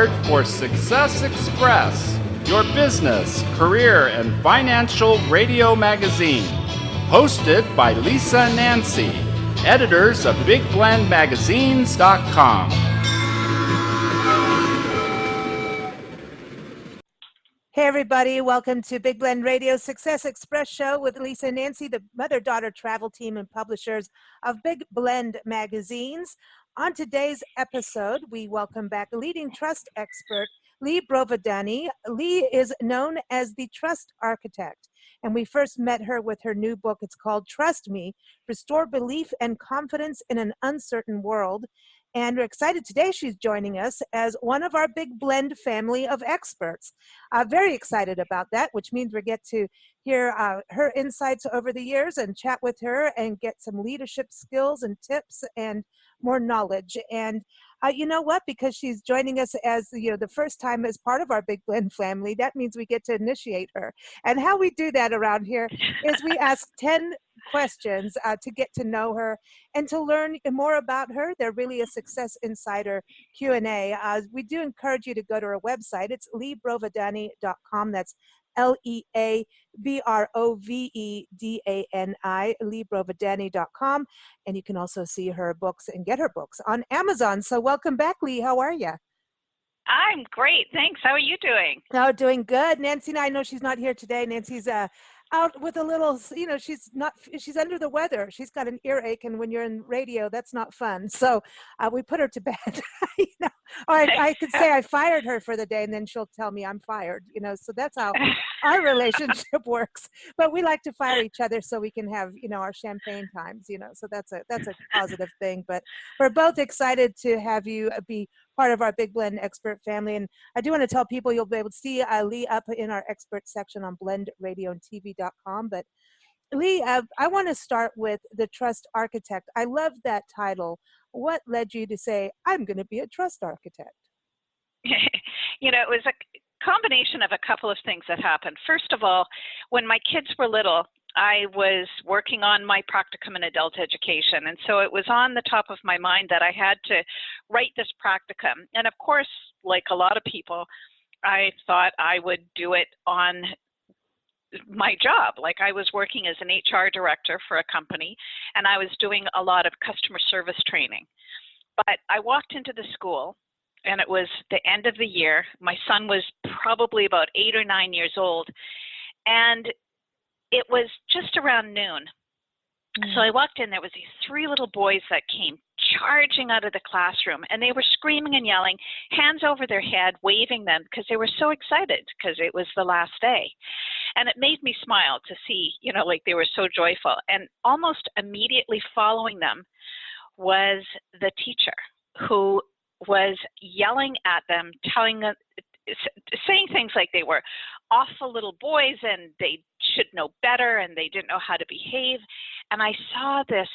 support for Success Express, your business, career, and financial radio magazine. Hosted by Lisa and Nancy, editors of BigBlendMagazines.com. Hey everybody, welcome to Big Blend Radio Success Express Show with Lisa and Nancy, the mother-daughter travel team and publishers of Big Blend Magazines. On today's episode, we welcome back leading trust expert, Lea Brovedani. Lea is known as the Trust Architect, and we first met her with her new book. It's called Trust Me, Restore Belief and Confidence in an Uncertain World. And we're excited today she's joining us as one of our Big Blend family of experts. Very excited about that, which means we get to hear her insights over the years and chat with her and get some leadership skills and tips and more knowledge. And you know what? Because she's joining us as the first time as part of our Big Blend family, that means we get to initiate her. And how we do that around here is we ask 10 questions to get to know her and to learn more about her. They're really a Success Insider Q&A. We do encourage you to go to her website. It's leabrovedani.com. That's LeaBrovedani, leabrovedani.com. And you can also see her books and get her books on Amazon. So welcome back, Lea. How are you? I'm great. Thanks. How are you doing? Oh, doing good. Nancy and I know she's not here today. Nancy's out with a little, she's under the weather. She's got an earache, and when you're in radio, that's not fun. So we put her to bed. Or I could say I fired her for the day, and then she'll tell me I'm fired. So that's how our relationship works. But we like to fire each other so we can have our champagne times. So that's a positive thing. But we're both excited to have you be part of our Big Blend expert family. And I do want to tell people you'll be able to see Lea up in our expert section on blendradioandtv.com. But Lea, I want to start with the Trust Architect. I love that title. What led you to say, I'm going to be a trust architect? It was a combination of a couple of things that happened. First of all, when my kids were little, I was working on my practicum in adult education. And so it was on the top of my mind that I had to write this practicum. And of course, like a lot of people, I thought I would do it on my job. Like I was working as an HR director for a company, and I was doing a lot of customer service training. But I walked into the school, and it was the end of the year. My son was probably about 8 or 9 years old. And it was just around noon. So I walked in, there was these 3 little boys that came charging out of the classroom, and they were screaming and yelling, hands over their head, waving them because they were so excited because it was the last day. And it made me smile to see, like they were so joyful. And almost immediately following them was the teacher who was yelling at them, telling them, saying things like they were awful little boys and they should know better and they didn't know how to behave. And I saw this,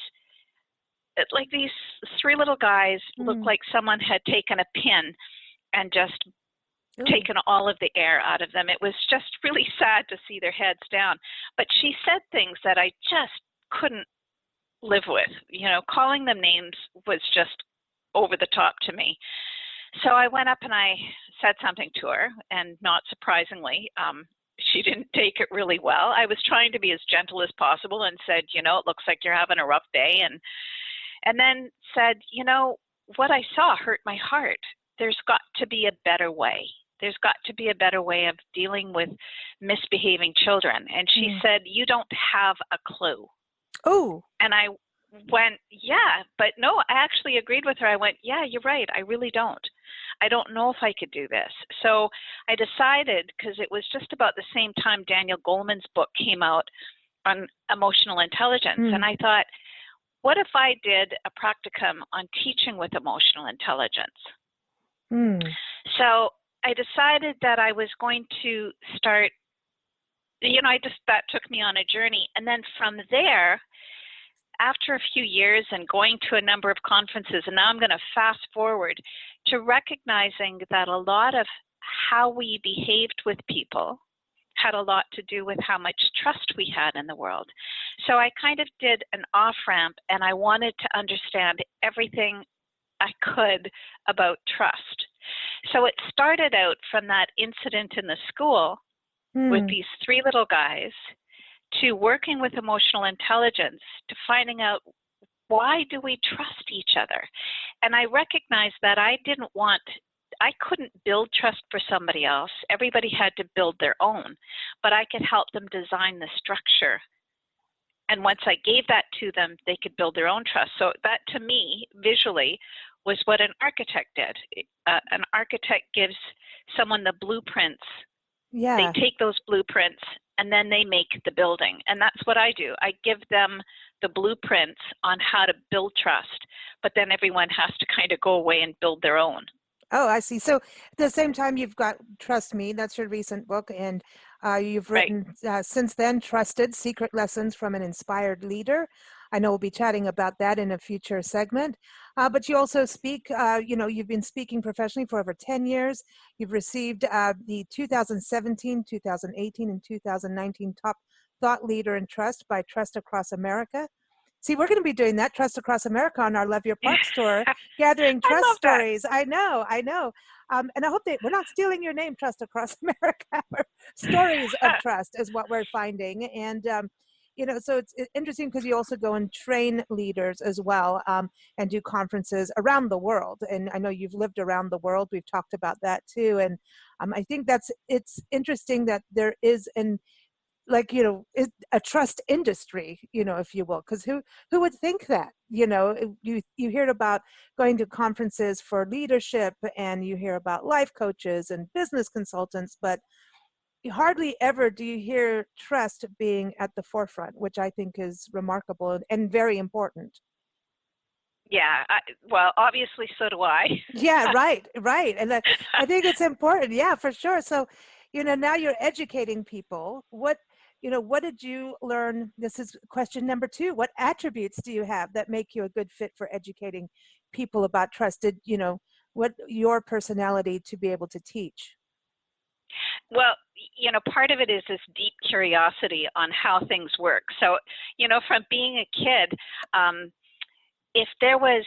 like these 3 little guys looked like someone had taken a pin and just taken all of the air out of them. It was just really sad to see their heads down. But she said things that I just couldn't live with. Calling them names was just over the top to me. So I went up and I said something to her, and not surprisingly, she didn't take it really well. I was trying to be as gentle as possible and said, it looks like you're having a rough day. And then said, what I saw hurt my heart. There's got to be a better way. There's got to be a better way of dealing with misbehaving children. And she said, you don't have a clue. Oh. And I went, yeah, but no, I actually agreed with her. I went, yeah, you're right. I really don't. I don't know if I could do this. So I decided, because it was just about the same time Daniel Goleman's book came out on emotional intelligence. And I thought, what if I did a practicum on teaching with emotional intelligence? So I decided that I was going to start, that took me on a journey. And then from there, after a few years and going to a number of conferences, and now I'm going to fast forward to recognizing that a lot of how we behaved with people had a lot to do with how much trust we had in the world. So I kind of did an off-ramp, and I wanted to understand everything I could about trust. So it started out from that incident in the school with Hmm. these three little guys to working with emotional intelligence to finding out, why do we trust each other? And I recognized that I couldn't build trust for somebody else. Everybody had to build their own, but I could help them design the structure. And once I gave that to them, they could build their own trust. So that, to me, visually, was what an architect did. An architect gives someone the blueprints. They Yeah. take those blueprints and then they make the building. And that's what I do. I give them the blueprints on how to build trust, but then everyone has to kind of go away and build their own. Oh, I see. So at the same time, you've got Trust Me, that's your recent book, and you've Right. written since then, Trusted: Secret Lessons from an Inspired Leader. I know we'll be chatting about that in a future segment. But you also speak, you've been speaking professionally for over 10 years. You've received the 2017, 2018, and 2019 Top Thought Leader in Trust by Trust Across America. See, we're going to be doing that, Trust Across America, on our Love Your Parks tour, gathering I trust love that. stories. I know. And I hope that we're not stealing your name, Trust Across America. Stories of trust is what we're finding. And, so it's interesting because you also go and train leaders as well, and do conferences around the world. And I know you've lived around the world. We've talked about that too. And I think it's interesting that there is a trust industry, if you will, because who would think that? You hear about going to conferences for leadership, and you hear about life coaches and business consultants, but hardly ever do you hear trust being at the forefront, which I think is remarkable and very important. Yeah, well, obviously, so do I. Yeah, right. And I think it's important. Yeah, for sure. So, now you're educating people. What did you learn? This is question number 2. What attributes do you have that make you a good fit for educating people about trust? What your personality to be able to teach? Well, part of it is this deep curiosity on how things work. So, from being a kid, if there was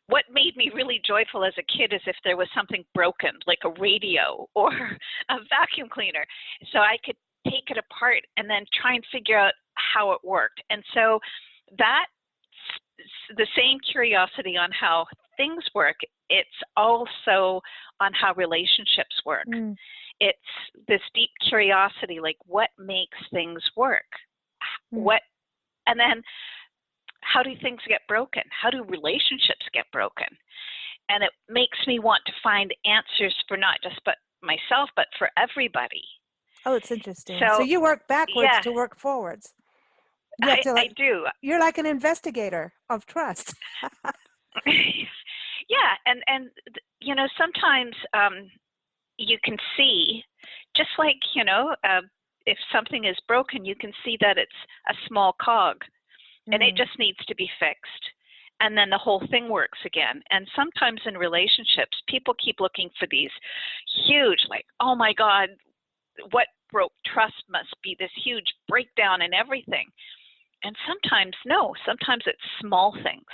what made me really joyful as a kid is if there was something broken, like a radio or a vacuum cleaner. So I could take it apart and then try and figure out how it worked. And so that's the same curiosity on how things work. It's also on how relationships work. Mm. It's this deep curiosity, like what makes things work? Mm. And then how do things get broken? How do relationships get broken? And it makes me want to find answers for not just myself, but for everybody. Oh, it's interesting. So So you work backwards yeah, to work forwards. You have to I do. You're like an investigator of trust. Yeah, and sometimes you can see, just like if something is broken, you can see that it's a small cog. And it just needs to be fixed. And then the whole thing works again. And sometimes in relationships, people keep looking for these huge, like, oh my God, what broke trust must be this huge breakdown in everything. And sometimes, no, sometimes it's small things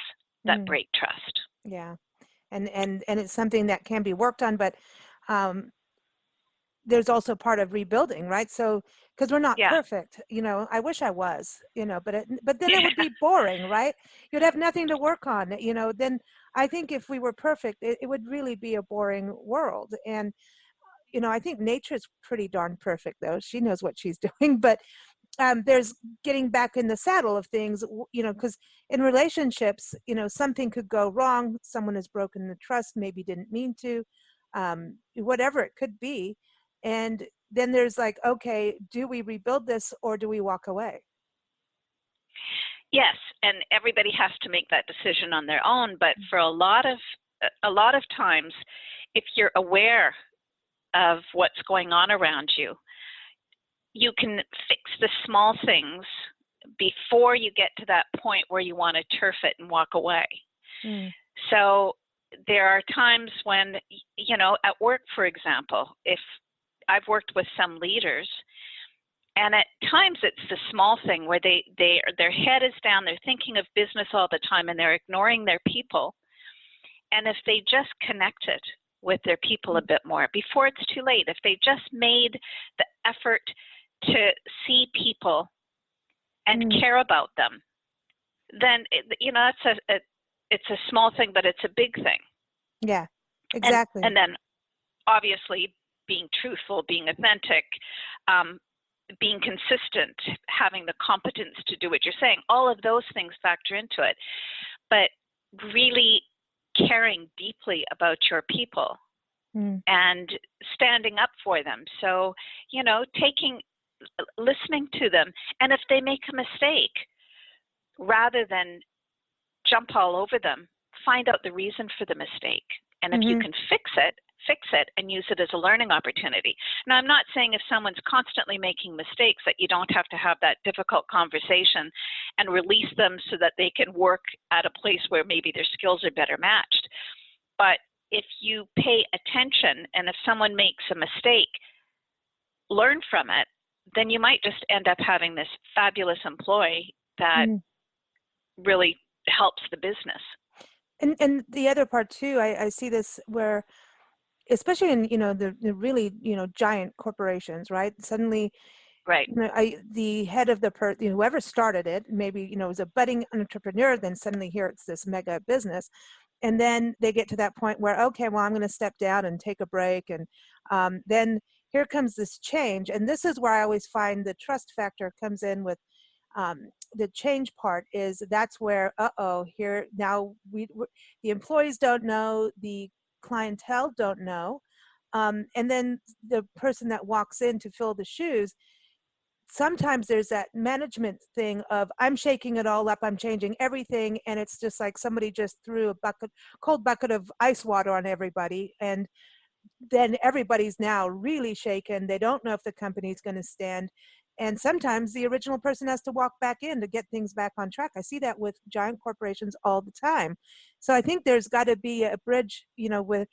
that break trust. Yeah. And it's something that can be worked on, but there's also part of rebuilding, right? So, because we're not Yeah. perfect, I wish I was, but then it would be boring, right? You'd have nothing to work on, then I think if we were perfect, it would really be a boring world. And, I think nature's pretty darn perfect, though. She knows what she's doing, but there's getting back in the saddle of things, because in relationships, something could go wrong. Someone has broken the trust, maybe didn't mean to, whatever it could be. And then there's like, okay, do we rebuild this or do we walk away? Yes, and everybody has to make that decision on their own. But for a lot of times, if you're aware of what's going on around you, you can fix the small things before you get to that point where you want to turf it and walk away. So there are times when, at work, for example, if I've worked with some leaders, and at times it's the small thing where their head is down, they're thinking of business all the time, and they're ignoring their people. And if they just connected with their people a bit more before it's too late, if they just made the effort to see people and care about them, then it's a small thing, but it's a big thing. Yeah, exactly. And then obviously being truthful, being authentic, being consistent, having the competence to do what you're saying, all of those things factor into it. But really caring deeply about your people and standing up for them. So, listening to them. And if they make a mistake, rather than jump all over them, find out the reason for the mistake. And if you can fix it and use it as a learning opportunity. Now, I'm not saying if someone's constantly making mistakes that you don't have to have that difficult conversation and release them so that they can work at a place where maybe their skills are better matched. But if you pay attention and if someone makes a mistake, learn from it, then you might just end up having this fabulous employee that really helps the business. And the other part too, I see this where, especially in the really giant corporations, right? Suddenly, right? The head of the whoever started it, maybe was a budding entrepreneur. Then suddenly here it's this mega business, and then they get to that point where, okay, well, I'm going to step down and take a break, and then here comes this change, and this is where I always find the trust factor comes in with. The change part is that's where here now the employees don't know, the clientele don't know, and then the person that walks in to fill the shoes, sometimes there's that management thing of I'm shaking it all up, I'm changing everything, and it's just like somebody just threw a cold bucket of ice water on everybody, and then everybody's now really shaken. They don't know if the company's going to stand. And sometimes the original person has to walk back in to get things back on track. I see that with giant corporations all the time. So I think there's got to be a bridge, with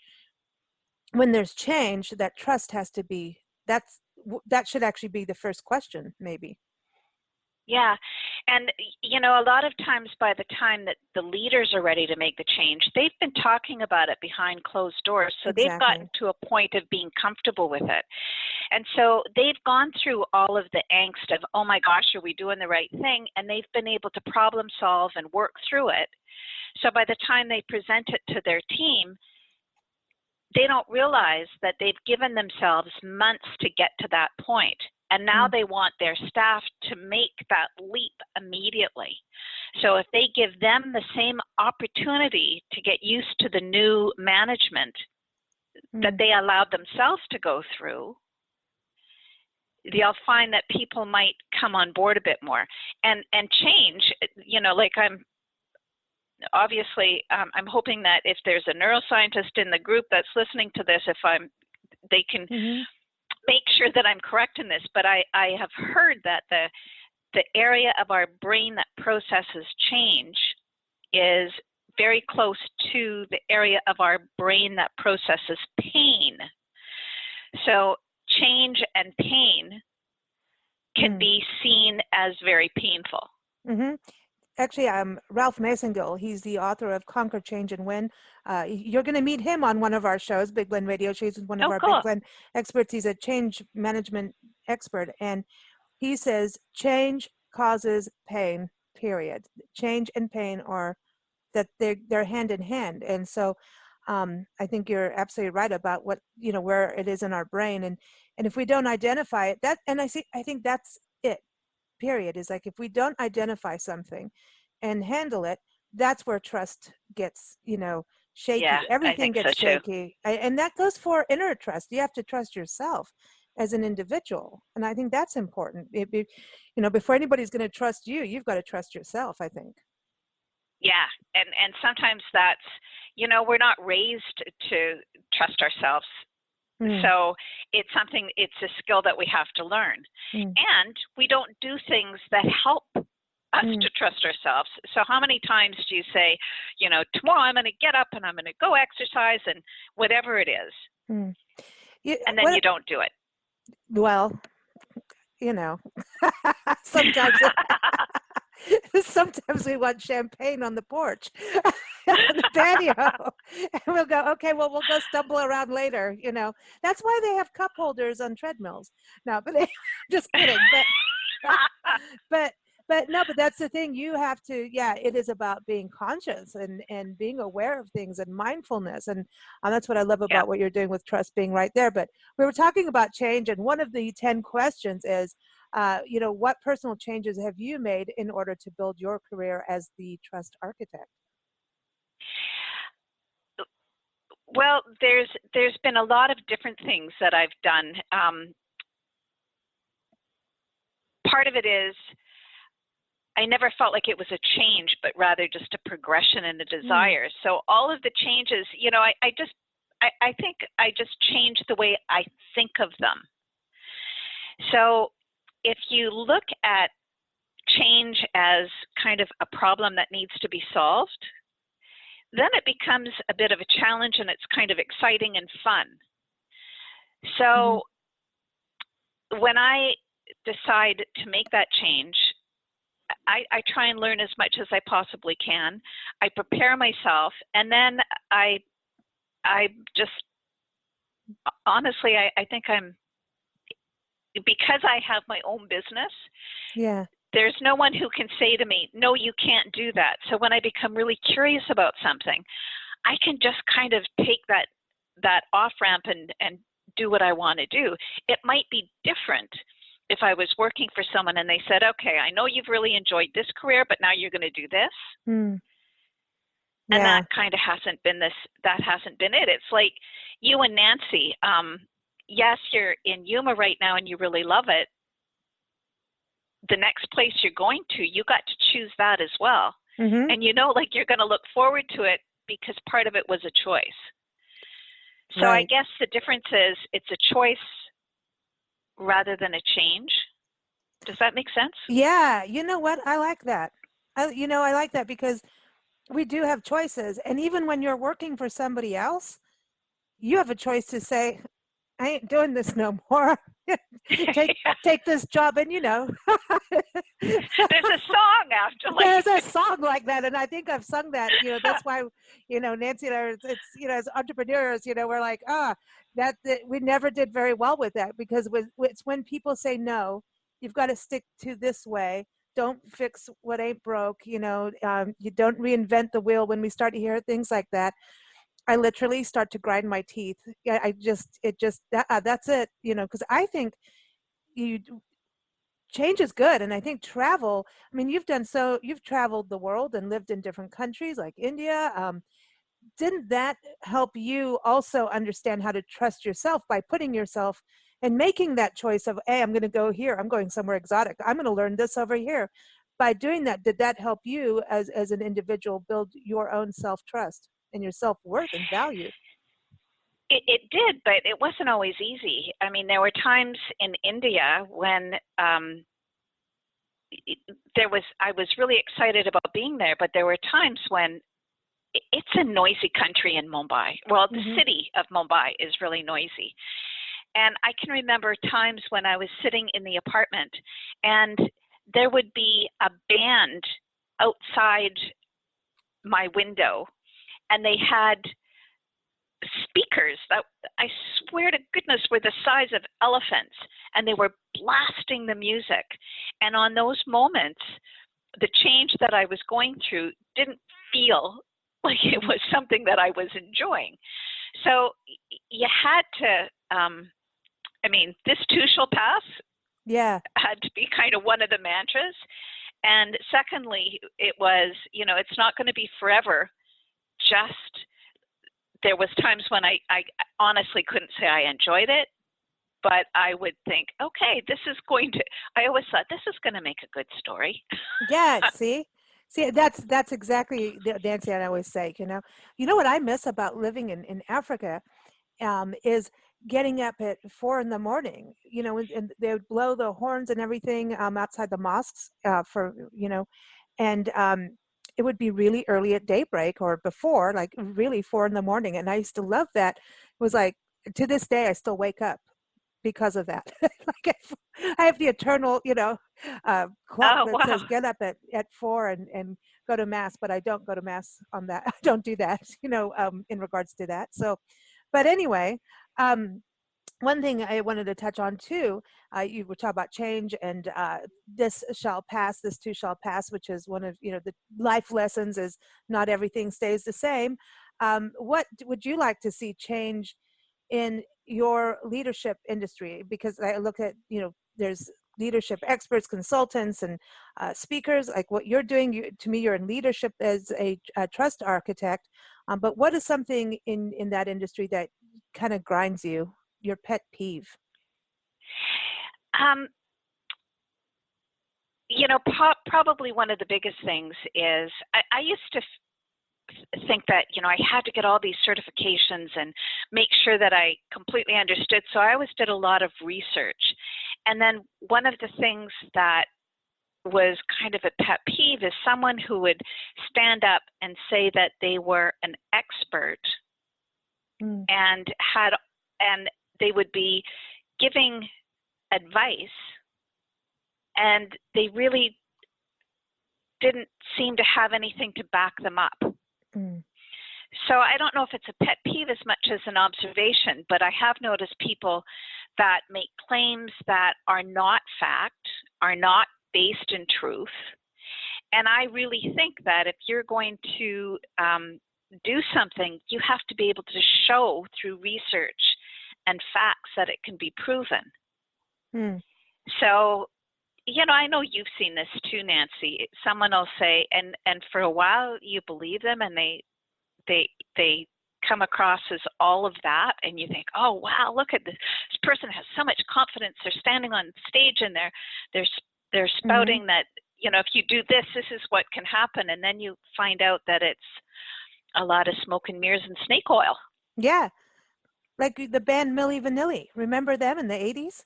when there's change, that trust has to be, that should actually be the first question, maybe. Yeah. And, a lot of times by the time that the leaders are ready to make the change, they've been talking about it behind closed doors. So Exactly. They've gotten to a point of being comfortable with it. And so they've gone through all of the angst of, oh my gosh, are we doing the right thing? And they've been able to problem solve and work through it. So by the time they present it to their team, they don't realize that they've given themselves months to get to that point. And now they want their staff to make that leap immediately. So if they give them the same opportunity to get used to the new management that they allowed themselves to go through, you'll find that people might come on board a bit more. And change, like I'm hoping that if there's a neuroscientist in the group that's listening to this, they can make sure that I'm correct in this, but I have heard that the area of our brain that processes change is very close to the area of our brain that processes pain. So change and pain can be seen as very painful. Actually, Ralph Masengill, he's the author of Conquer, Change, and Win. You're going to meet him on one of our shows, Big Blend Radio Shows, with one of our cool. Big Blend experts. He's a change management expert, and he says change causes pain, period. Change and pain are that they're hand in hand. And so I think you're absolutely right about what, where it is in our brain. And if we don't identify it, I think that's it. Period. Is like, if we don't identify something and handle it, that's where trust gets, shaky. Yeah, Everything gets so shaky. And that goes for inner trust. You have to trust yourself as an individual. And I think that's important. Before anybody's going to trust you, you've got to trust yourself, I think. Yeah. And sometimes that's, we're not raised to trust ourselves. So it's a skill that we have to learn. And we don't do things that help us to trust ourselves. So how many times do you say, tomorrow I'm going to get up and I'm going to go exercise and whatever it is. And then you don't do it. Well, sometimes Sometimes we want champagne on the porch, on the patio, and we'll go, okay, well, we'll go stumble around later. That's why they have cup holders on treadmills. No, but just kidding. But no, but that's the thing. You have to, yeah, it is about being conscious and being aware of things and mindfulness. And that's what I love Yeah. about what you're doing with trust being right there. But we were talking about change, and one of the 10 questions is, what personal changes have you made in order to build your career as the trust architect? Well, there's been a lot of different things that I've done. Part of it is I never felt like it was a change, but rather just a progression and a desire. So all of the changes, I think I just changed the way I think of them. So if you look at change as kind of a problem that needs to be solved, then it becomes a bit of a challenge, and it's kind of exciting and fun. So when I decide to make that change, I try and learn as much as I possibly can. I prepare myself, and then I just, honestly, I think because I have my own business, Yeah. there's no one who can say to me, no, you can't do that. So when I become really curious about something, I can just kind of take that off ramp and do what I want to do. It might be different if I was working for someone and they said, okay, I know you've really enjoyed this career, but now you're going to do this. Yeah. And that kind of hasn't been it. It's like you and Nancy, yes, you're in Yuma right now and you really love it. The next place you're going to, you got to choose that as well. And like you're going to look forward to it because part of it was a choice. So I guess the difference is it's a choice rather than a change. Does that make sense? Yeah. You know what? I like that. I like that because we do have choices. And even when you're working for somebody else, you have a choice to say, I ain't doing this no more. take this job. And there's a song after there's a song like that, and I think I've sung that. That's why Nancy and I, it's as entrepreneurs, we're like, that we never did very well with that, because it's when people say no, you've got to stick to this way. Don't fix what ain't broke. You don't reinvent the wheel. When we start to hear things like that, I literally start to grind my teeth. Yeah, that's it, because I think change is good. And I think travel, I mean, you've traveled the world and lived in different countries like India. Didn't that help you also understand how to trust yourself by putting yourself and making that choice of, hey, I'm going to go here. I'm going somewhere exotic. I'm going to learn this over here. By doing that, did that help you as an individual build your own self-trust and your self-worth and value? It did, but it wasn't always easy. I mean, there were times in India when I was really excited about being there, but there were times when it's a noisy country in Mumbai. Well, the city of Mumbai is really noisy. And I can remember times when I was sitting in the apartment and there would be a band outside my window, and they had speakers that I swear to goodness were the size of elephants, and they were blasting the music. And on those moments, the change that I was going through didn't feel like it was something that I was enjoying. So you had to, this too shall pass. Yeah. Had to be kind of one of the mantras. And secondly, it was, it's not going to be forever. Just there was times when I honestly couldn't say I enjoyed it, but I would think, okay, I always thought this is going to make a good story. Yeah. See, that's exactly Nancy and I always say, what I miss about living in Africa is getting up at 4 a.m, and they would blow the horns and everything outside the mosques and it would be really early at daybreak or before, like really 4 a.m. And I used to love that. It was like, to this day, I still wake up because of that. Like I have the eternal, clock Oh, that says wow. get up at 4 and go to mass, but I don't go to mass on that. I don't do that, in regards to that. So, but anyway, one thing I wanted to touch on too, you were talking about change and this shall pass, this too shall pass, which is one of, the life lessons is not everything stays the same. What would you like to see change in your leadership industry? Because I look at, there's leadership experts, consultants, and speakers like what you're doing. To me, you're in leadership as a trust architect. But what is something in that industry that kind of grinds you, your pet peeve? Um, probably one of the biggest things is I used to think that, I had to get all these certifications and make sure that I completely understood. So I always did a lot of research. And then one of the things that was kind of a pet peeve is someone who would stand up and say that they were an expert and they would be giving advice, and they really didn't seem to have anything to back them up. So I don't know if it's a pet peeve as much as an observation, but I have noticed people that make claims that are not fact, are not based in truth. And I really think that if you're going to do something, you have to be able to show through research and facts that it can be proven. So, I know you've seen this too, Nancy. Someone will say, and for a while you believe them, and they come across as all of that, and you think, oh wow, look at this person has so much confidence. They're standing on stage and they're spouting that, if you do this, this is what can happen, and then you find out that it's a lot of smoke and mirrors and snake oil. Yeah, like the band Milli Vanilli. Remember them in the 80s?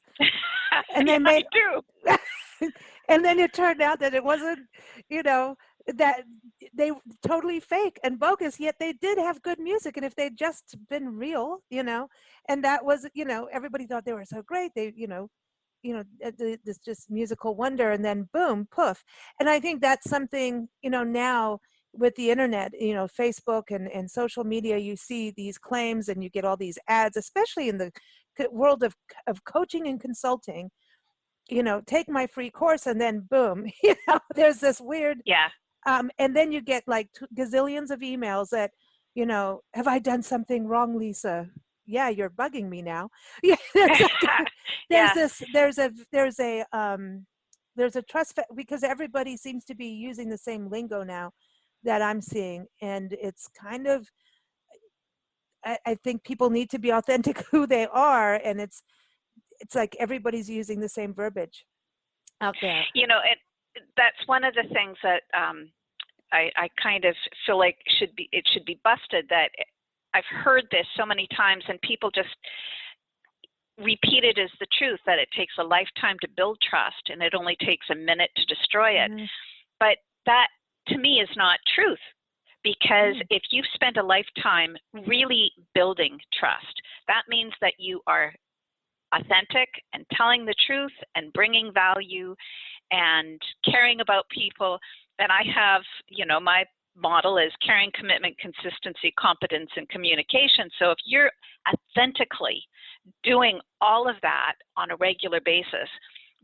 And they I do. And then it turned out that it wasn't, that they totally fake and bogus, yet they did have good music. And if they'd just been real, and that was, everybody thought they were so great. They, this just musical wonder, and then boom, poof. And I think that's something, now with the internet, Facebook and social media, you see these claims and you get all these ads, especially in the world of coaching and consulting. Take my free course, and then boom, there's this weird, and then you get like gazillions of emails that, have I done something wrong, Lisa? Yeah, you're bugging me now. Yeah, there's a trust because everybody seems to be using the same lingo now that I'm seeing, and it's kind of, I think people need to be authentic who they are, and it's like everybody's using the same verbiage out there. That's one of the things that I kind of feel like it should be busted. That I've heard this so many times, and people just repeat it as the truth, that it takes a lifetime to build trust and it only takes a minute to destroy it. But that, to me, is not truth. Because if you've spent a lifetime really building trust, that means that you are authentic and telling the truth and bringing value and caring about people. And I have, my model is caring, commitment, consistency, competence, and communication. So if you're authentically doing all of that on a regular basis,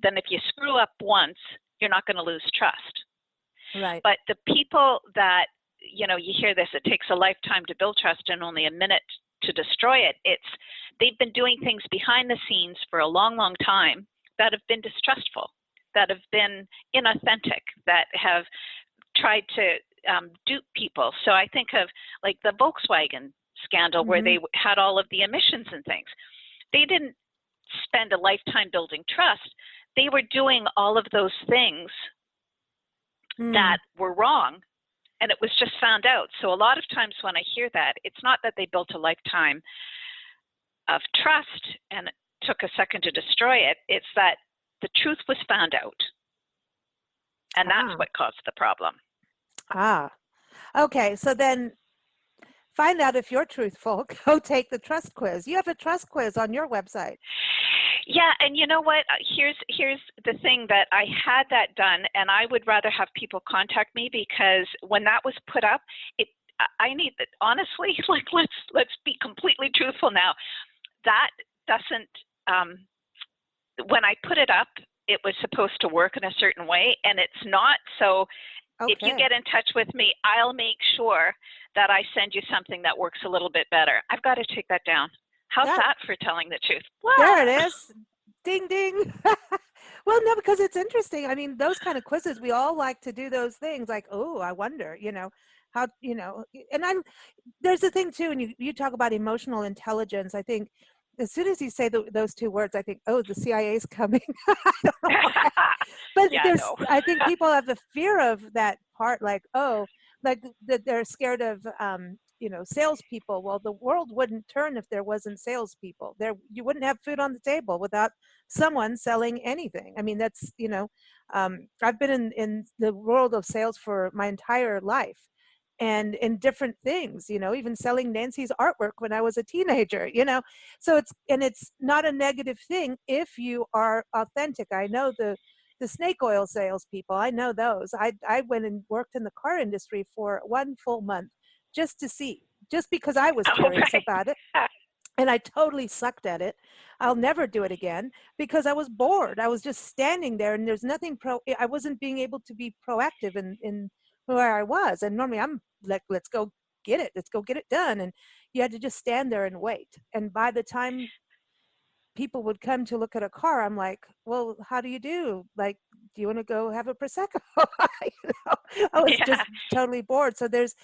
then if you screw up once, you're not going to lose trust. Right. But the people that, you hear this, it takes a lifetime to build trust and only a minute to destroy it. They've been doing things behind the scenes for a long, long time that have been distrustful, that have been inauthentic, that have tried to dupe people. So I think of like the Volkswagen scandal where they had all of the emissions and things. They didn't spend a lifetime building trust. They were doing all of those things that were wrong, and it was just found out. So a lot of times when I hear that, it's not that they built a lifetime of trust and it took a second to destroy it. It's that the truth was found out. And that's what caused the problem. Okay. So then find out if you're truthful. Go take the trust quiz. You have a trust quiz on your website. Yeah, and you know what? Here's the thing that I had that done, and I would rather have people contact me because when that was put up, I need that honestly. Like let's be completely truthful now. That doesn't. When I put it up, it was supposed to work in a certain way, and it's not. So if you get in touch with me, I'll make sure that I send you something that works a little bit better. I've got to take that down. How's that for telling the truth? There it is. Ding, ding. Well, no, because it's interesting. I mean, those kind of quizzes, we all like to do those things like, oh, I wonder, how, and there's the thing too, and you talk about emotional intelligence. I think as soon as you say those two words, I think, oh, the CIA's coming. I don't know why. But yeah, I think people have the fear of that part, like, oh, like that they're scared of, salespeople. Well, the world wouldn't turn if there wasn't salespeople. You wouldn't have food on the table without someone selling anything. I mean, that's, I've been in the world of sales for my entire life. And in different things, even selling Nancy's artwork when I was a teenager, so it's not a negative thing if you are authentic. I know the snake oil salespeople, I know those. I went and worked in the car industry for 1 full month just because I was curious about it. And I totally sucked at it. I'll never do it again because I was bored. I was just standing there and there's nothing I wasn't being able to be proactive in where I was. And normally I'm like, let's go get it. Let's go get it done. And you had to just stand there and wait. And by the time people would come to look at a car, I'm like, well, how do you do? Like, do you want to go have a Prosecco? I was just totally bored. So there's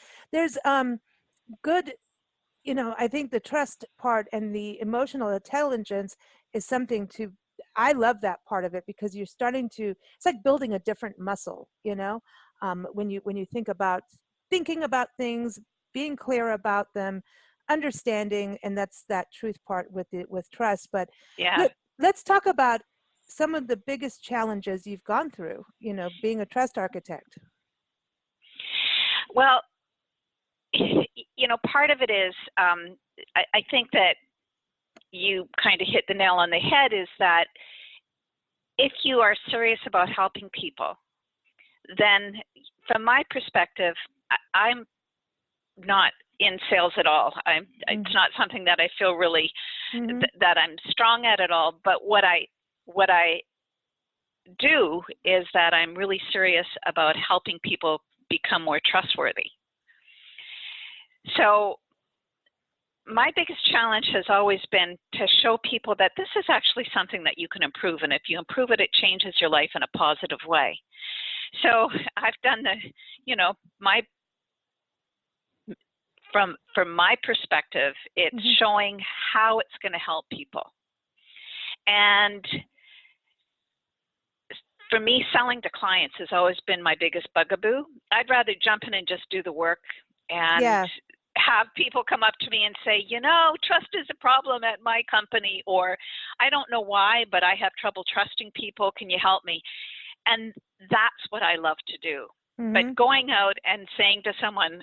good, I think the trust part and the emotional intelligence is something I love that part of it because you're starting it's like building a different muscle, when you think about thinking about things, being clear about them, understanding, and that's that truth part with trust. But let's talk about some of the biggest challenges you've gone through, being a trust architect. Well, part of it is, I think that you kind of hit the nail on the head, is that if you are serious about helping people, then from my perspective, I'm not in sales at all. It's not something that I feel really that I'm strong at all. But what I do is that I'm really serious about helping people become more trustworthy. So my biggest challenge has always been to show people that this is actually something that you can improve. And if you improve it, it changes your life in a positive way. So I've done from my perspective, it's showing how it's going to help people. And for me, selling to clients has always been my biggest bugaboo. I'd rather jump in and just do the work and have people come up to me and say, trust is a problem at my company, or I don't know why, but I have trouble trusting people. Can you help me? And that's what I love to do. But going out and saying to someone,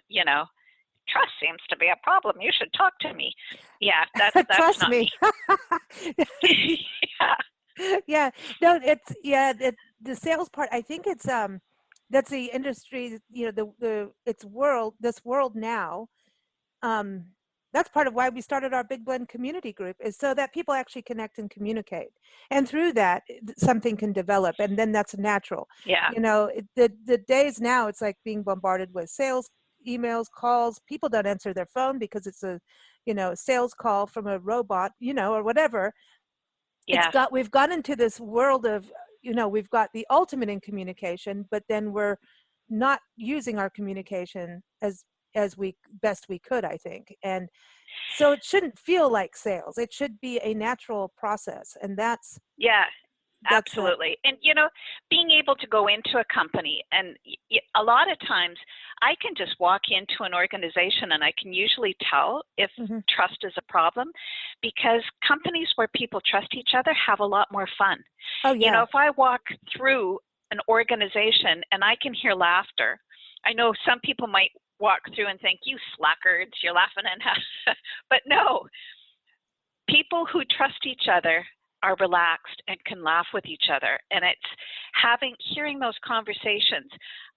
trust seems to be a problem, you should talk to me. Yeah, that's trust not me. Yeah. No, the sales part, I think it's that's the industry, this world now. That's part of why we started our Big Blend community group, is so that people actually connect and communicate. And through that, something can develop, and then that's natural. Yeah. The days now, it's like being bombarded with sales, emails, calls. People don't answer their phone because it's a, sales call from a robot, or whatever. Yeah. We've gone into this world of, we've got the ultimate in communication, but then we're not using our communication as best we could, I think. And so it shouldn't feel like sales. It should be a natural process. And that's absolutely. And being able to go into a company, and a lot of times I can just walk into an organization and I can usually tell if trust is a problem, because companies where people trust each other have a lot more fun. Oh yeah. If I walk through an organization and I can hear laughter, I know some people might walk through and think, you slackers, you're laughing and but no, people who trust each other are relaxed and can laugh with each other. And it's hearing those conversations.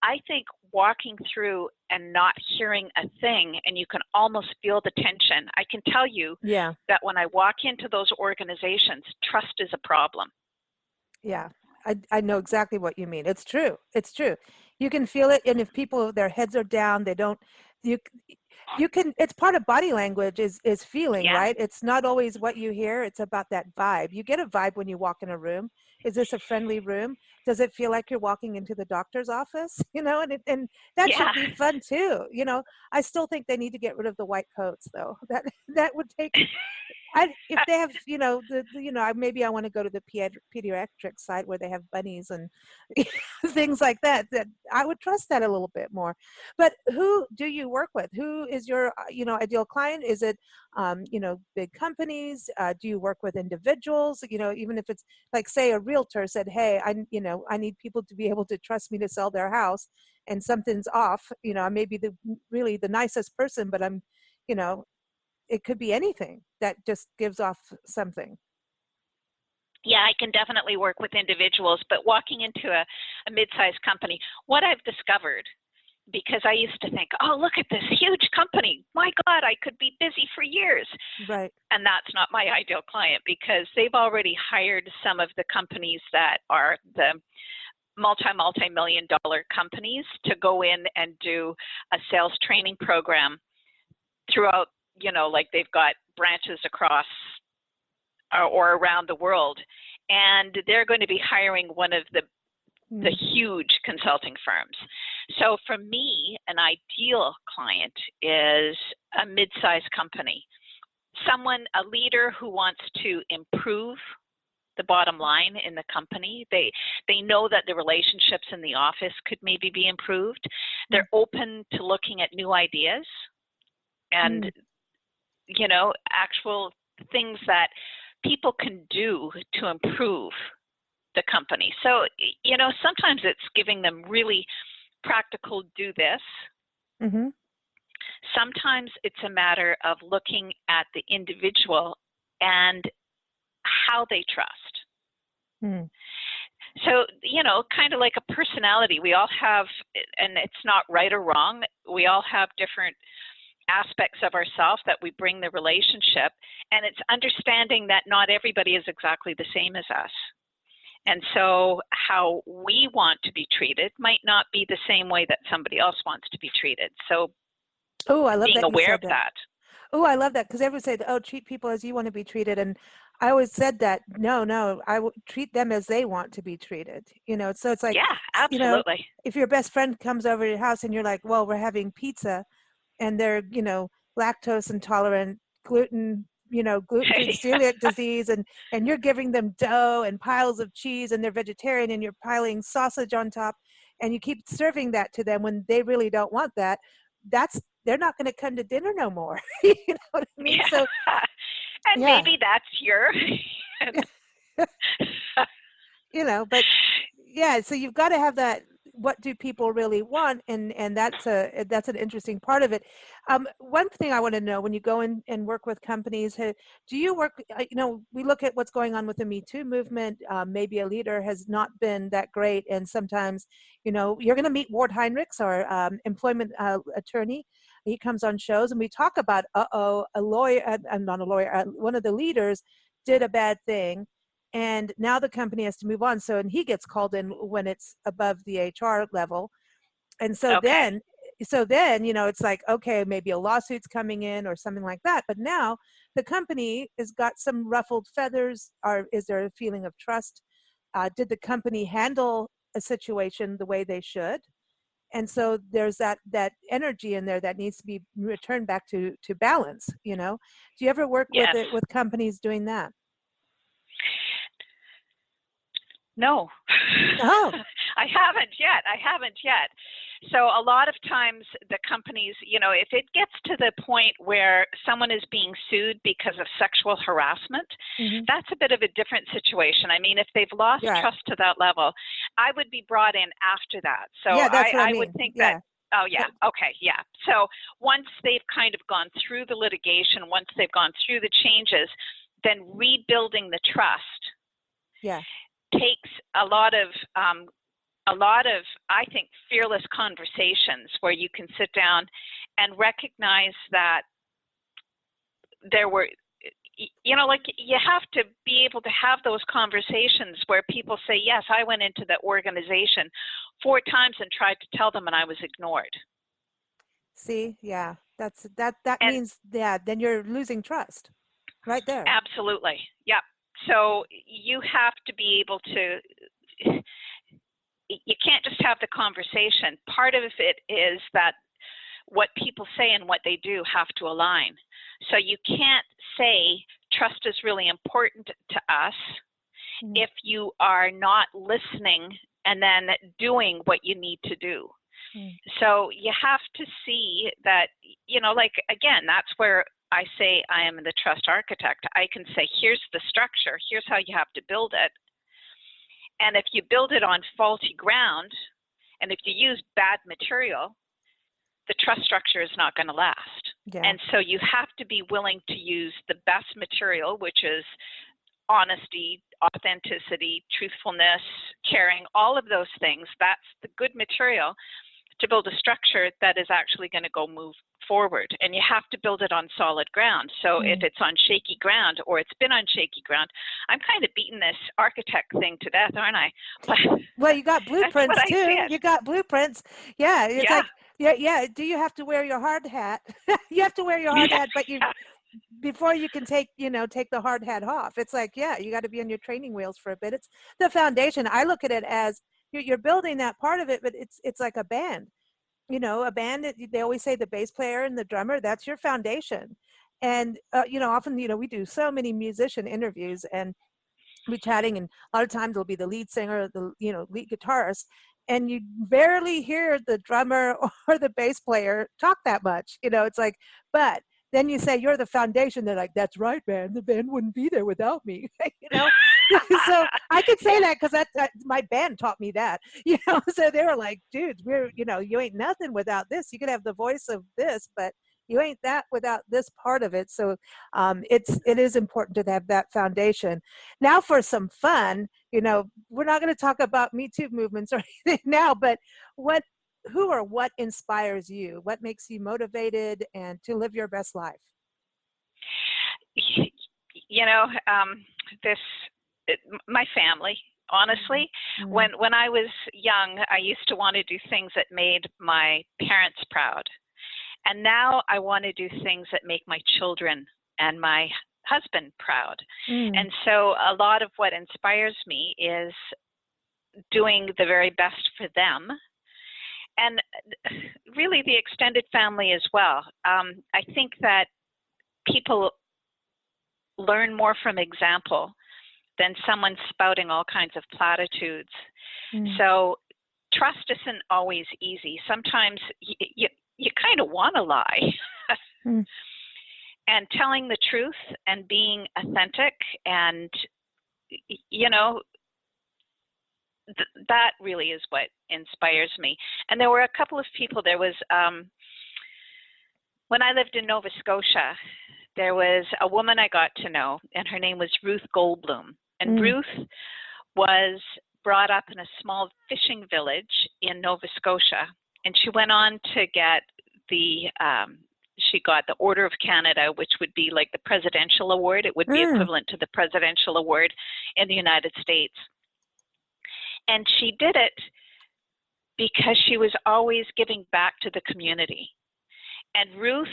I think walking through and not hearing a thing, and you can almost feel the tension. I can tell you that when I walk into those organizations, trust is a problem. Yeah, I know exactly what you mean. It's true. It's true. You can feel it. And if people, their heads are down, they don't, you can, it's part of body language is feeling, right? It's not always what you hear. It's about that vibe. You get a vibe when you walk in a room. Is this a friendly room? Does it feel like you're walking into the doctor's office? You know, and that should be fun too. You know, I still think they need to get rid of the white coats though. That would take, if they have, you know, maybe I want to go to the pediatric side where they have bunnies and things like that, that I would trust that a little bit more. But who do you work with? Who is your, ideal client? Is it, big companies? Do you work with individuals? You know, even if it's like, say, a realtor said, hey, I need people to be able to trust me to sell their house, and something's off. You know, I may be really the nicest person, but I'm, it could be anything that just gives off something. Yeah, I can definitely work with individuals, but walking into a mid-sized company, what I've discovered, because I used to think, oh, look at this huge company. My God, I could be busy for years. Right. And that's not my ideal client, because they've already hired some of the companies that are the multi-million dollar companies to go in and do a sales training program throughout, like they've got branches across or around the world, and they're going to be hiring one of the huge consulting firms. So for me, an ideal client is a mid-sized company, a leader who wants to improve the bottom line in the company. They know that the relationships in the office could maybe be improved. They're open to looking at new ideas and actual things that people can do to improve the company. So, sometimes it's giving them really practical do this. Mm-hmm. Sometimes it's a matter of looking at the individual and how they trust. Mm. So, kind of like a personality, we all have, and it's not right or wrong, we all have different aspects of ourselves that we bring the relationship, and it's understanding that not everybody is exactly the same as us. And so how we want to be treated might not be the same way that somebody else wants to be treated. So I love being aware of that. Oh, I love that, because everyone say, oh, treat people as you want to be treated. And I always said that, no, I would treat them as they want to be treated. So it's like, yeah, absolutely. If your best friend comes over to your house and you're like, well, we're having pizza, and they're, lactose intolerant, gluten celiac disease, and you're giving them dough and piles of cheese, and they're vegetarian, and you're piling sausage on top, and you keep serving that to them when they really don't want that. They're not going to come to dinner no more. You know what I mean? Yeah. So, and maybe that's your, but yeah, so you've got to have that. What do people really want? And that's an interesting part of it. One thing I want to know, when you go in and work with companies, do you work, we look at what's going on with the Me Too movement. Maybe a leader has not been that great. And sometimes, you're going to meet Ward Heinrichs, our employment attorney. He comes on shows and we talk about, a lawyer, not a lawyer, one of the leaders did a bad thing. And now the company has to move on. And he gets called in when it's above the HR level. And so then, it's like, okay, maybe a lawsuit's coming in or something like that. But now the company has got some ruffled feathers. Is there a feeling of trust? Did the company handle a situation the way they should? And so there's that energy in there that needs to be returned back to balance. Do you ever work with companies doing that? No, Oh. I haven't yet. So a lot of times the companies, if it gets to the point where someone is being sued because of sexual harassment, that's a bit of a different situation. I mean, if they've lost trust to that level, I would be brought in after that. So that's what I mean. would think that. Oh, yeah. Okay. Yeah. So once they've kind of gone through the litigation, once they've gone through the changes, then rebuilding the trust Yeah. takes a lot of, I think, fearless conversations where you can sit down and recognize that there were, like you have to be able to have those conversations where people say, yes, I went into the organization 4 times and tried to tell them and I was ignored. See, yeah, that And means, yeah, then you're losing trust right there. absolutely. Yep. So you have to be able to, you can't just have the conversation. Part of it is that what people say and what they do have to align. So you can't say trust is really important to us if you are not listening and then doing what you need to do. So you have to see that, like, again, that's where I say I am the trust architect. I can say, here's the structure, here's how you have to build it. And if you build it on faulty ground, and if you use bad material, the trust structure is not going to last. Yeah. And so you have to be willing to use the best material, which is honesty, authenticity, truthfulness, caring, all of those things. That's the good material to build a structure that is actually going to go move forward. And you have to build it on solid ground. So if it's on shaky ground or it's been on shaky ground, I'm kind of beating this architect thing to death, aren't I? But well, you got blueprints too. You got blueprints. Yeah. It's like, yeah. Do you have to wear your hard hat? You have to wear your hard hat, but before you can take the hard hat off. It's like, yeah, you got to be on your training wheels for a bit. It's the foundation. I look at it as you're building that part of it, but it's like a band. A band, they always say the bass player and the drummer, that's your foundation. And, often, we do so many musician interviews and we're chatting, and a lot of times it'll be the lead singer, the, lead guitarist, and you barely hear the drummer or the bass player talk that much. It's like, but then you say you're the foundation. They're like, that's right, man. The band wouldn't be there without me. So I could say that because that my band taught me that. So they were like, dude, you ain't nothing without this. You could have the voice of this, but you ain't that without this part of it. So it is important to have that foundation. Now for some fun, we're not going to talk about Me Too movements or anything now, but who or what inspires you? What makes you motivated and to live your best life? My family, honestly. When I was young, I used to want to do things that made my parents proud. And now I want to do things that make my children and my husband proud. And so a lot of what inspires me is doing the very best for them. And really the extended family as well. I think that people learn more from example than someone spouting all kinds of platitudes. So trust isn't always easy. Sometimes you kind of want to lie. And telling the truth and being authentic and, that really is what inspires me. And there were a couple of people. There was, when I lived in Nova Scotia, there was a woman I got to know, and her name was Ruth Goldblum. And Ruth was brought up in a small fishing village in Nova Scotia. And she went on to get she got the Order of Canada, which would be like the presidential award. It would be equivalent to the presidential award in the United States. And she did it because she was always giving back to the community. And Ruth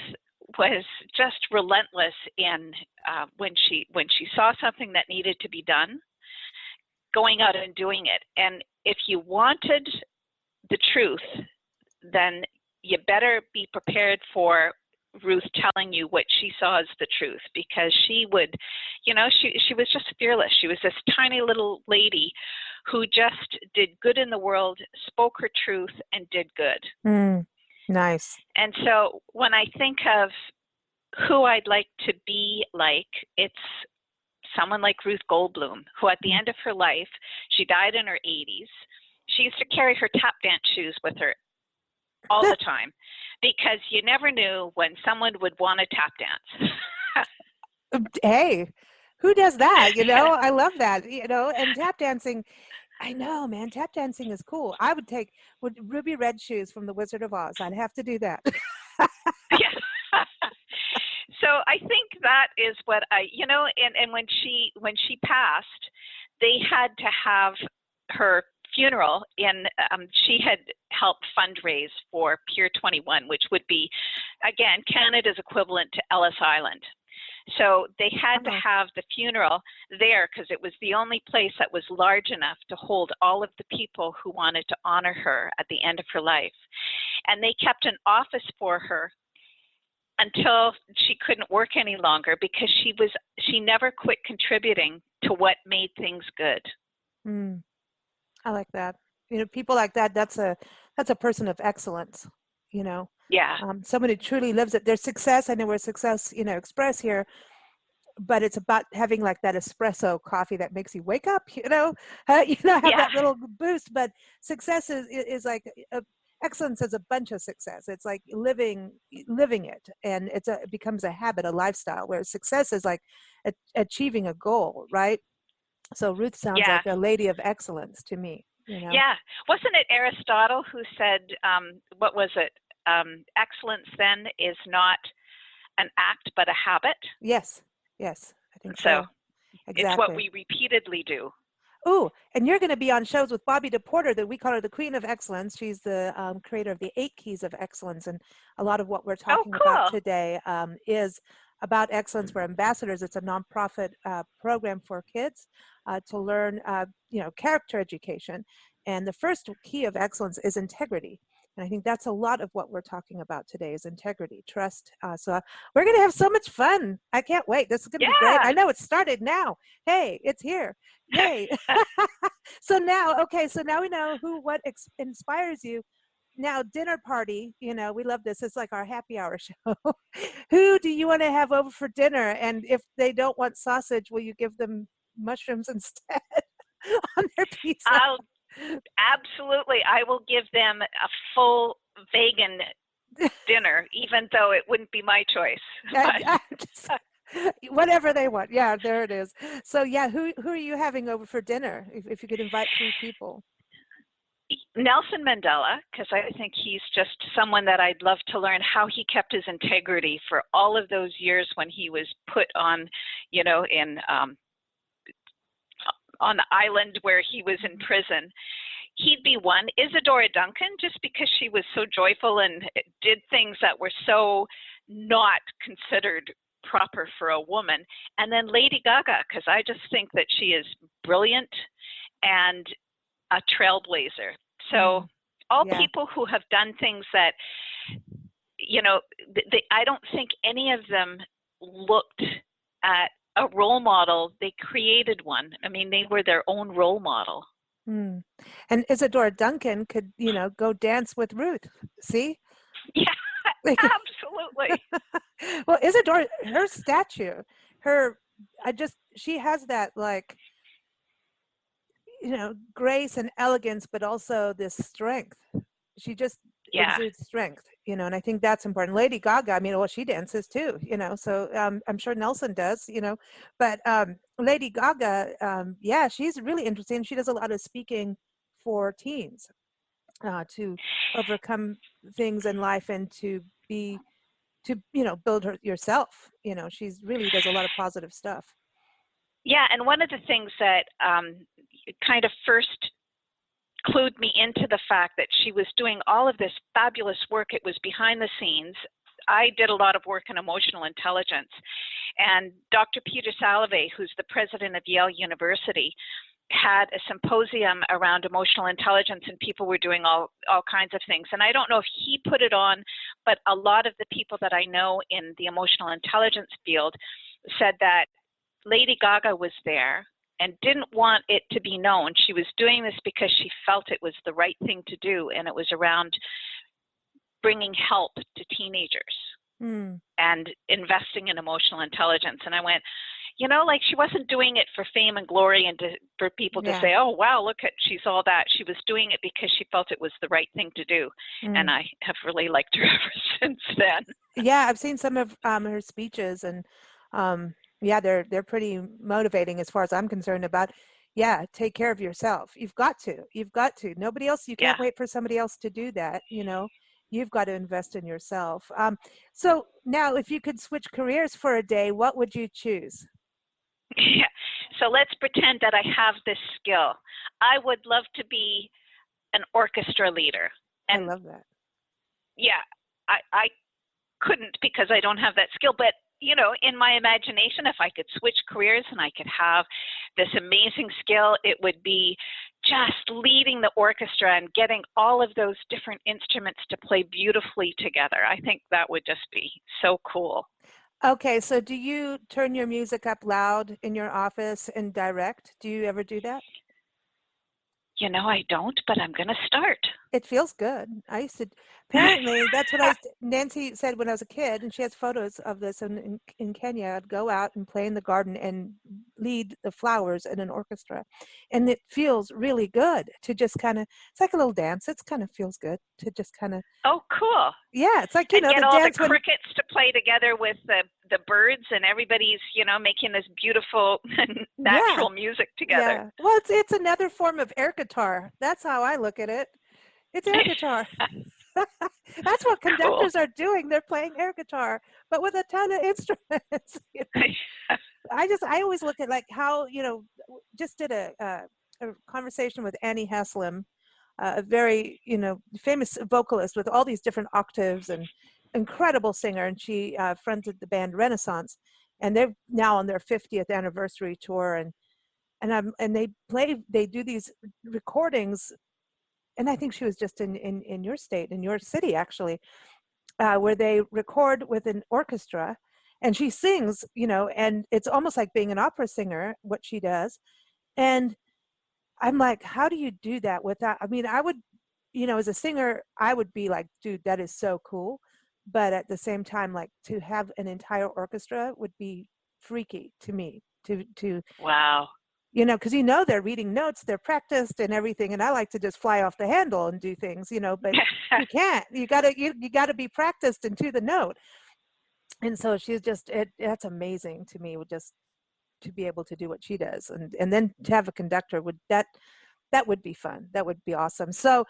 was just relentless in when she saw something that needed to be done, going out and doing it. And if you wanted the truth, then you better be prepared for Ruth telling you what she saw as the truth, because she would, she was just fearless. She was this tiny little lady who just did good in the world, spoke her truth, and did good. Nice. And so when I think of who I'd like to be like, it's someone like Ruth Goldblum, who at the end of her life, she died in her 80s. She used to carry her tap dance shoes with her all the time, because you never knew when someone would want to tap dance. Hey, Who does that? I love that, and tap dancing. I know, man. Tap dancing is cool. I would take with ruby red shoes from the Wizard of Oz. I'd have to do that. Yeah. So I think that is what and when she passed, they had to have her funeral she had helped fundraise for Pier 21, which would be, again, Canada's equivalent to Ellis Island. So they had to have the funeral there because it was the only place that was large enough to hold all of the people who wanted to honor her at the end of her life. And they kept an office for her until she couldn't work any longer because she never quit contributing to what made things good. I like that. People like that, that's a person of excellence, Yeah. Someone who truly lives it. Their success, I know we're Success, Express here, but it's about having like that espresso coffee that makes you wake up, have that little boost. But success is like excellence is a bunch of success. It's like living it, and it becomes a habit, a lifestyle. Where success is like achieving a goal, right? So Ruth sounds like a lady of excellence to me. Yeah, wasn't it Aristotle who said, what was it? Excellence then is not an act but a habit. Yes, I think so. Exactly. It's what we repeatedly do. Oh, and you're going to be on shows with Bobby DePorter, that we call her the Queen of Excellence. She's the creator of the 8 Keys of Excellence, and a lot of what we're talking about today is about excellence. We're ambassadors. It's a nonprofit program for kids to learn, character education. And the first key of excellence is integrity. And I think that's a lot of what we're talking about today is integrity, trust. So we're going to have so much fun. I can't wait. This is going to be great. I know it started now. Hey, it's here. Yay. So now we know what inspires you. Now, dinner party, we love this. It's like our happy hour show. Who do you want to have over for dinner? And if they don't want sausage, will you give them mushrooms instead on their pizza? Absolutely. I will give them a full vegan dinner, even though it wouldn't be my choice. Whatever they want. Yeah, there it is. So yeah, who are you having over for dinner if you could invite 3 people? Nelson Mandela, because I think he's just someone that I'd love to learn how he kept his integrity for all of those years when he was put on, on the island where he was in prison. He'd be one. Isadora Duncan, just because she was so joyful and did things that were so not considered proper for a woman. And then Lady Gaga, because I just think that she is brilliant and a trailblazer. So all people who have done things that, I don't think any of them looked at a role model. They created one. I mean, they were their own role model. And Isadora Duncan could, go dance with Ruth. See? Yeah, absolutely. Well, Isadora, her statue, she has that like, grace and elegance, but also this strength. She just exudes strength, and I think that's important. Lady Gaga, she dances too, so I'm sure Nelson does, but Lady Gaga, she's really interesting. She does a lot of speaking for teens to overcome things in life and to build yourself. She's really does a lot of positive stuff. Yeah, and one of the things that kind of first clued me into the fact that she was doing all of this fabulous work, it was behind the scenes. I did a lot of work in emotional intelligence, and Dr. Peter Salovey, who's the president of Yale University, had a symposium around emotional intelligence, and people were doing all kinds of things. And I don't know if he put it on, but a lot of the people that I know in the emotional intelligence field said that Lady Gaga was there and didn't want it to be known. She was doing this because she felt it was the right thing to do, and it was around bringing help to teenagers and investing in emotional intelligence. And I went, she wasn't doing it for fame and glory and for people to say, oh, wow, look at, she's all that. She was doing it because she felt it was the right thing to do. And I have really liked her ever since then. Yeah, I've seen some of her speeches, and Yeah, they're pretty motivating as far as I'm concerned about, yeah, take care of yourself. You've got to. You've got to. Nobody else, you Yeah. can't wait for somebody else to do that, you know. You've got to invest in yourself. So now if you could switch careers for a day, what would you choose? Yeah. So let's pretend that I have this skill. I would love to be an orchestra leader. I And love that. yeah, I couldn't because I don't have that skill. But, you know, in my imagination, if I could switch careers and I could have this amazing skill, it would be just leading the orchestra and getting all of those different instruments to play beautifully together. I think that would just be so cool. Okay, so do you turn your music up loud in your office and direct? Do you ever do that? You know, I don't, but I'm going to start. It feels good. I used to, apparently, that's what Nancy said when I was a kid, and she has photos of this in Kenya. I'd go out and play in the garden and lead the flowers in an orchestra. And it feels really good to just kind of, it's like a little dance. It's kind of feels good to just kind of, Oh, cool. yeah, it's like, you And know, get the all the dance when, crickets to play together with the birds, and everybody's, you know, making this beautiful yeah, natural music together. yeah. Well, it's another form of air guitar. That's how I look at it. It's air guitar. That's what Cool. conductors are doing. They're playing air guitar, but with a ton of instruments. You know? I always look at like how, you know, just did a conversation with Annie Haslam, a very, you know, famous vocalist with all these different octaves and incredible singer. And she fronted the band Renaissance, and they're now on their 50th anniversary tour. And they do these recordings, and I think she was just in your state, in your city, actually, where they record with an orchestra, and she sings, you know, and it's almost like being an opera singer, what she does. And I'm like, how do you do that without, I mean, I would, you know, as a singer, I would be like, dude, that is so cool. But at the same time, like to have an entire orchestra would be freaky to me to Wow. you know, because you know they're reading notes, they're practiced and everything, and I like to just fly off the handle and do things, you know, but you can't. You gotta be practiced and to the note. And so she's just that's amazing to me, just to be able to do what she does, and then to have a conductor would that would be fun. That would be awesome. So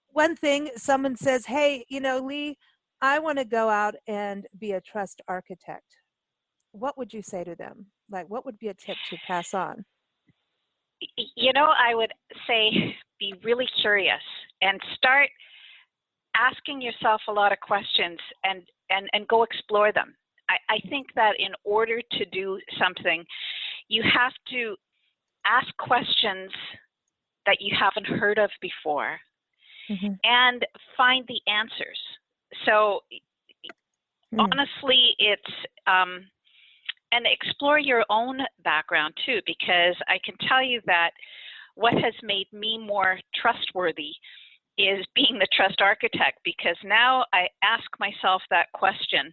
one thing, someone says, hey, you know, Lee, I want to go out and be a trust architect. What would you say to them? Like, what would be a tip to pass on? You know, I would say be really curious and start asking yourself a lot of questions and go explore them. I think that in order to do something, you have to ask questions that you haven't heard of before and find the answers. So honestly, it's and explore your own background too, because I can tell you that what has made me more trustworthy is being the trust architect, because now I ask myself that question.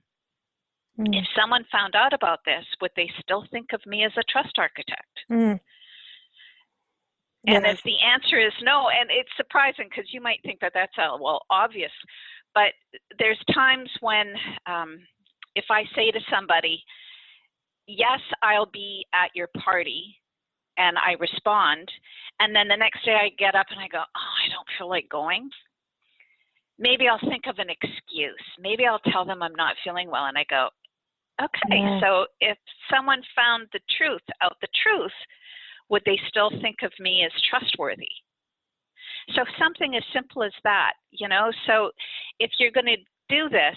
If someone found out about this, would they still think of me as a trust architect? And if the answer is no, and it's surprising because you might think that that's obvious, but there's times when if I say to somebody, yes, I'll be at your party, and I respond, and then the next day I get up and I go, oh, I don't feel like going. Maybe I'll think of an excuse. Maybe I'll tell them I'm not feeling well, and I go, okay, so if someone found the truth, would they still think of me as trustworthy? So something as simple as that, you know. So if you're going to do this,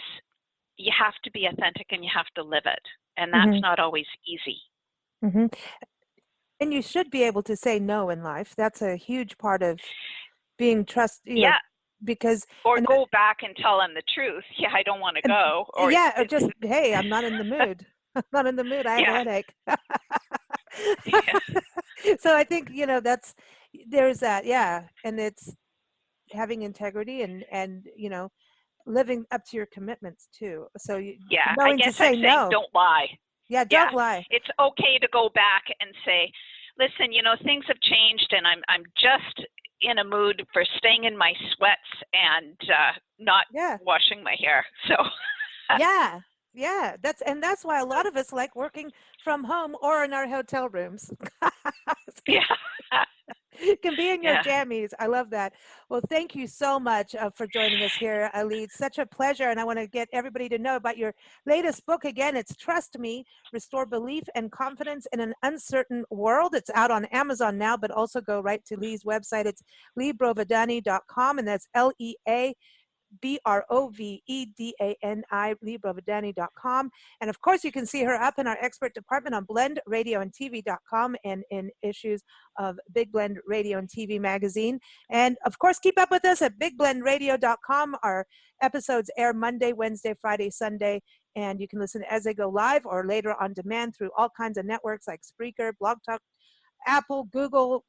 you have to be authentic and you have to live it. And that's not always easy. And you should be able to say no in life. That's a huge part of being know, because or go back and tell them the truth. Yeah, I don't want to go. Or or just, hey, I'm not in the mood. I'm not in the mood. I have a headache. So I think, you know, there's that, and it's having integrity and you know, living up to your commitments too. So knowing I guess to say I'm saying no. Don't lie. Yeah, don't lie. It's okay to go back and say, listen, you know, things have changed, and I'm just in a mood for staying in my sweats and not washing my hair. So Yeah, that's why a lot of us like working from home or in our hotel rooms. Yeah. Can be in your Yeah. jammies. I love that. Well, thank you so much for joining us here, Ali. It's such a pleasure, and I want to get everybody to know about your latest book. Again, it's Trust Me, Restore Belief and Confidence in an Uncertain World. It's out on Amazon now, but also go right to Lea's website. It's leabrovedani.com, and that's Lea Brovedani, LeaBrovedani.com. And of course, you can see her up in our expert department on Blend Radio and TV.com and in issues of Big Blend Radio and TV magazine. And of course, keep up with us at BigBlendRadio.com. Our episodes air Monday, Wednesday, Friday, Sunday. And you can listen as they go live or later on demand through all kinds of networks like Spreaker, Blog Talk, Apple, Google,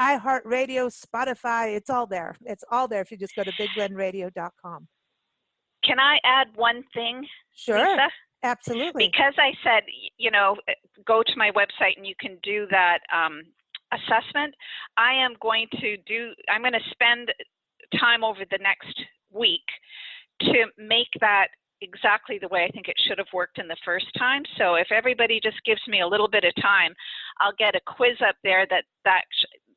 iHeartRadio, Spotify. It's all there. It's all there if you just go to BigBlendRadio.com. Can I add one thing, Sure. Lisa? Absolutely. Because I said, go to my website and you can do that assessment. I'm going to spend time over the next week to make that exactly the way I think it should have worked in the first time. So if everybody just gives me a little bit of time, I'll get a quiz up there that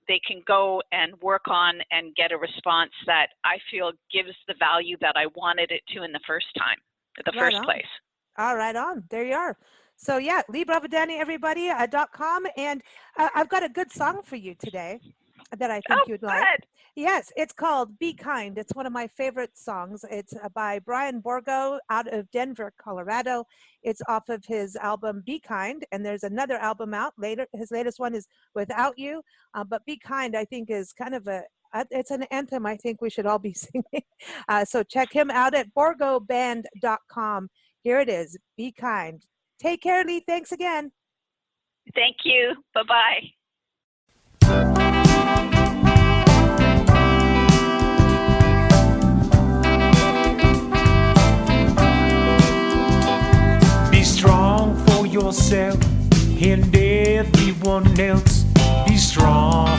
they can go and work on and get a response that I feel gives the value that I wanted it to in the first time, first place. All right on. There you are. So yeah, Lea Brovedani, everybody, .com. And I've got a good song for you today that I think you'd like. Good. Yes, it's called Be Kind. It's one of my favorite songs. It's by Brian Borgo out of Denver, Colorado. It's off of his album Be Kind, and there's another album out later. His latest one is Without You, but Be Kind, I think, is kind of it's an anthem I think we should all be singing. So check him out at borgoband.com. Here it is, Be Kind. Take care, Lea. Thanks again. Thank you. Bye-bye. Be strong for yourself and everyone else. Be strong.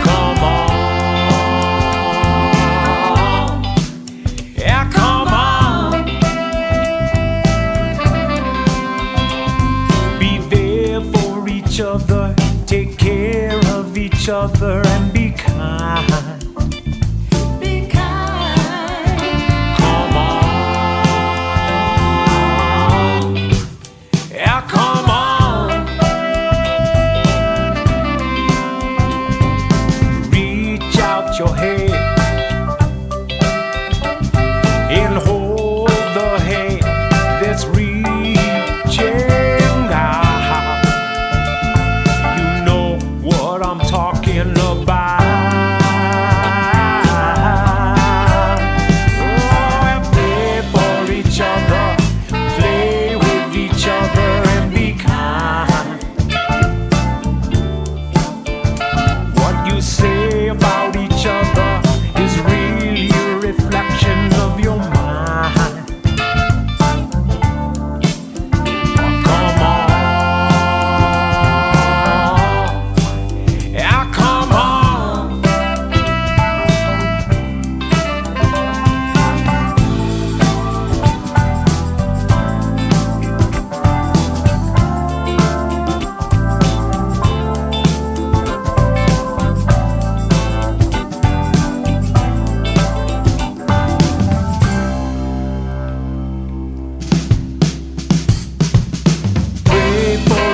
Come on. Yeah, come on. Be there for each other. Take care of each other and be kind. Your head and hold the hand that's reaching out. You know what I'm talking about. Oh, and play for each other, play with each other and be kind. What you say about each other is really a reflection of your mind. Oh, come on. Yeah, come on.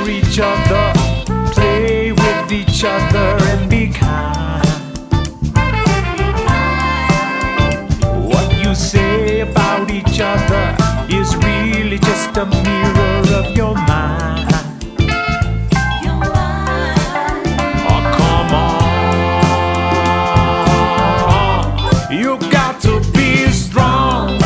Each other, play with each other and be kind. What you say about each other is really just a mirror of your mind. Oh, come on. You got to be strong.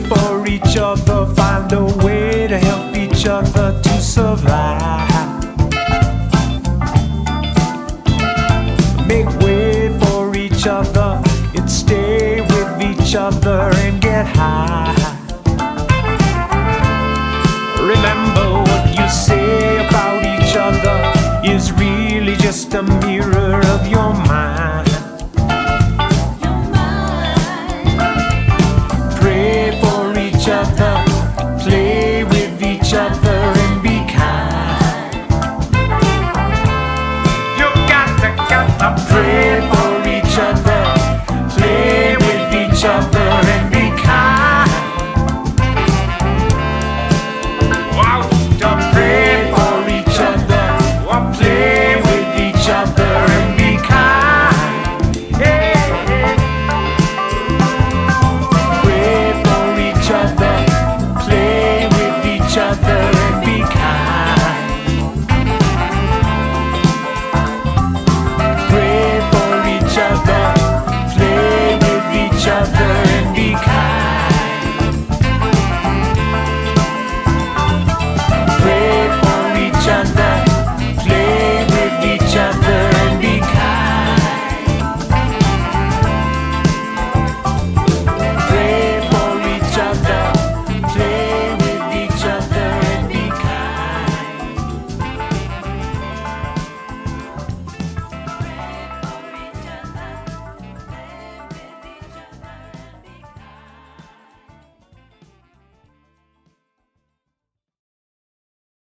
For each other, find a way to help each other to survive. Make way for each other and stay with each other and get high. Remember